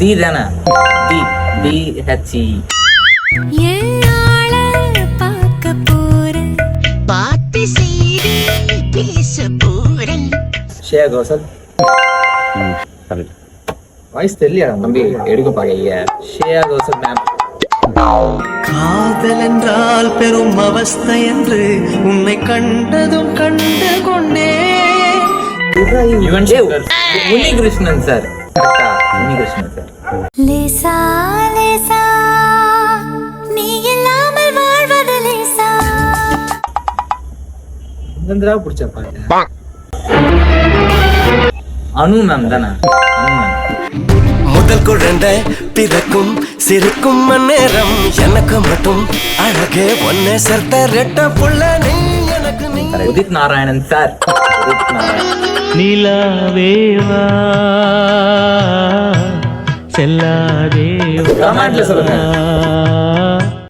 தி தானே, தி DHE. ஷேயா கோசல். Voice தெரியல தம்பி, எடுக்க பாக்க. ஷேயா கோசல் மேம். காதல் என்றால் பெரும் அவஸ்தை என்று உன்னை கண்டதும் கண்டு கொண்டே. உன்னிகிருஷ்ணன் சார், கரெக்டா? உன்னிகிருஷ்ணன் சார். லேசா லேசா நீ இல்லாமல் வாழ்வது லேசா. சுதந்திரா பிடிச்ச பாட்டு. அனு மேம் தானே? அனு மேம். முதல் குழந்தை பிறக்கும் சிரிக்கும் நேரம் எனக்கு மட்டும் அழகே ஒன்னே சேர்த்த ரெட்ட புள்ள நீ எனக்கு நீ. உதித் நாராயணன் சார். உதித் நாராயணன். நிலாவேவா செல்லாதேவா கமெண்ட்ல சொல்லுங்க.